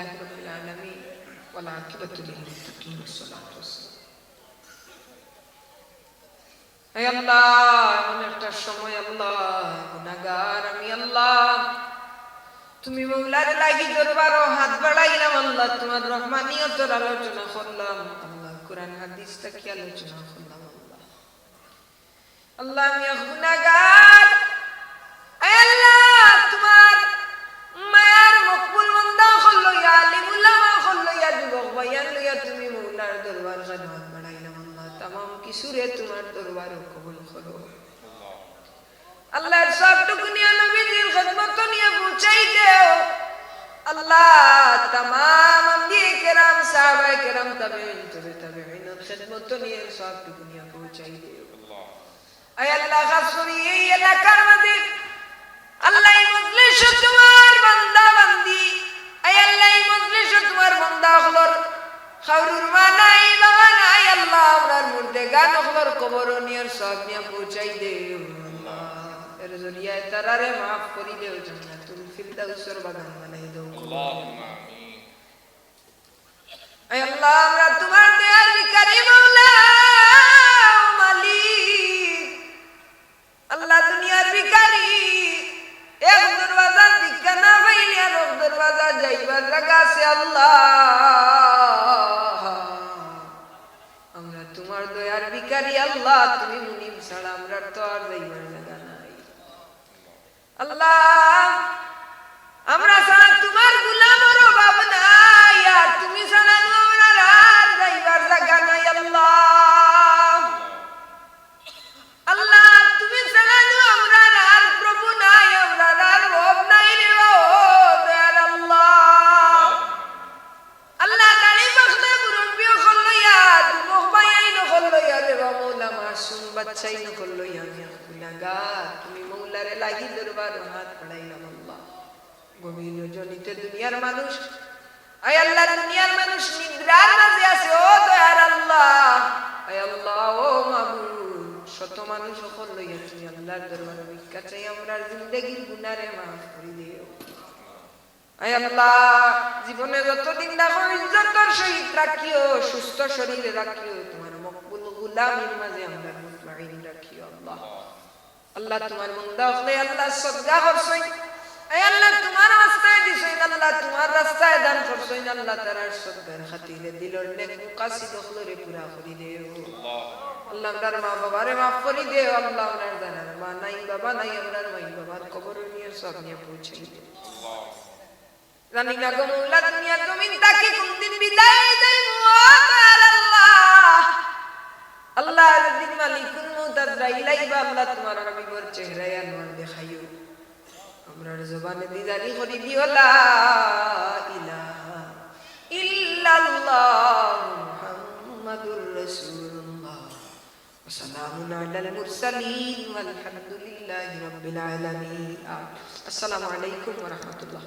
আলহামদুলিল্লাহি রাব্বিল আলামিন ওয়াল আকিবাতু লিল মুত্তাকিন ওয়াসসালাতু ওয়াসসালাম। হে আল্লাহ, এমন একটা সময় আল্লাহ, গুনাহগার আমি আল্লাহ, তুমি মৌলার লাগি দরবারও হাত বাড়াইলাম আল্লাহ, তোমার রহমানিয়তের আলোচনা করলাম আল্লাহ, কোরআন হাদিস থেকে আলোচনা করলাম আল্লাহ। আল্লাহ আমি গুনাহগার, হে আল্লাহ তোমার মায়ার মকবুল বান্দা হল ইয়া আলিম উলামা হল ইয়া যুবক ভাইয়ান লইয়া তুমি মৌলার দরবার হাত বাড়াইলাম আল্লাহ, तमाम কিছুরে তোমার দরবারে কবুল করো আল্লাহর সবটুকু নিয়ে নবীর খিদমত নিয়ে পৌঁছাই দেও আল্লাহ। तमाम আম্বিয়া কেরাম সাহাবায়ে কেরাম তাবেঈন তাবেঈনের খিদমত নিয়ে সবটুকু নিয়ে পৌঁছাই দেও আল্লাহ। আয় আল্লাহ খাস করে এই এলাকার মধ্যে আল্লাহ এই মজলিসে তোমার বান্দা বান্দি, আয় আল্লাহ এই মজলিসে তোমার বান্দা হলর খাউরুর মানাই বাবা নাই আল্লাহ, আমরার মুর্দে গান হলর কবর নিয়ে সব নিয়ে পৌঁছাই দেও আল্লাহ। এর জরিয়ায় তারারে মাফ করি দেও, জান্নাতুল ফিরদাউসের বাগান বানাই দাও আল্লাহুম্মা আমিন। আয় আল্লাহ আমরা তোমার দয়ার ভিখারি মাওলা মালিক আল্লাহ, দুনিয়ার ভিখারি, এক দরওয়াজা ভিক্ষা না পাইলে আর এক দরওয়াজা যাইবার জায়গা আছে আল্লাহ। আমরা তোমার দয়ার ভিখারি আল্লাহ, তুমি মুনিব ছাড়া আমরা তো আর যাইবার জায়গা নাই আল্লাহ। আমরা ছাড়া তোমার গোলামের অভাব নাই, আর তুমি ছাড়া আমরা আর যাইবার জায়গা নাই আল্লাহ। আল্লাহ তুমি ছাড়া আমরা আর প্রভু নাই, আমরা আর রব নাই রে ও দয়ার আল্লাহ। আল্লাহ দাড়ি বাখলে মুরব্বি হলইয়া, যুবক ভাই হলইয়া রে মৌলা মাসুম বাচ্চাই হলইয়া, আমি গুনাহগার, তুমি মৌলারে লাগি দরবার হাত বাড়াইলাম আল্লাহ। গভীর রজনীতে দুনিয়ার মানুষ, আয় আল্লাহ দুনিয়ার মানুষ নিদ্রার মাঝে আছে ও দয়ার আল্লাহ। আয় আল্লাহ ও মাবুদ, শত মানুষ সকল লইয়া তুমি আল্লাহর দরবারে ভিক্ষা চাই, আমরা জিন্দেগির গুনারে মাফ করে দিও আয় আল্লাহ। জীবনে যতদিন দেখো ইজ্জতের সহিত রাখিও, সুস্থ শরীরে রাখিও, তোমার মকবুল গোলামির মাঝে আমরা মুতমাইন রাখিও আল্লাহ। আল্লাহ তোমার বান্দা হলে আল্লাহ সদকা করছই, আয় আল্লাহ তোমার রাস্তায় দিছই আল্লাহ, তোমার রাস্তায় দান করছই আল্লাহ, তারার সদকার খাতিরে দিলর নেক মুকাসিদ হলরে পুরা করে দিও আল্লাহ। আমরার মা বাবারে মাফ করে দিও আল্লাহ, আমরার জানার মা নাই বাবা নাই, আমরার মাই বাবার কবর নিয়ে সব নিয়ে পৌঁছে দিও আল্লাহ। জানি না গো মৌলা দুনিয়া জমিন তাকে কোনদিন বিদায় দেবো আল্লাহ। আল্লাহ দিন মালিকুল মউত আজরাইল আইবা আল্লাহ, তোমার হাবিবের চেহারায় আনওয়ার দেখাইও, আমরার জবানে দিদারি করি দিও লা ইলাহা ইল্লাল্লাহ মুহাম্মাদুর রাসূলুল্লাহ ওয়া সালামুন আলাল মুরসালিন ওয়ালহামদুলিল্লাহি রাব্বিল আলামিন। আসসালামু আলাইকুম ওয়া রাহমাতুল্লাহ।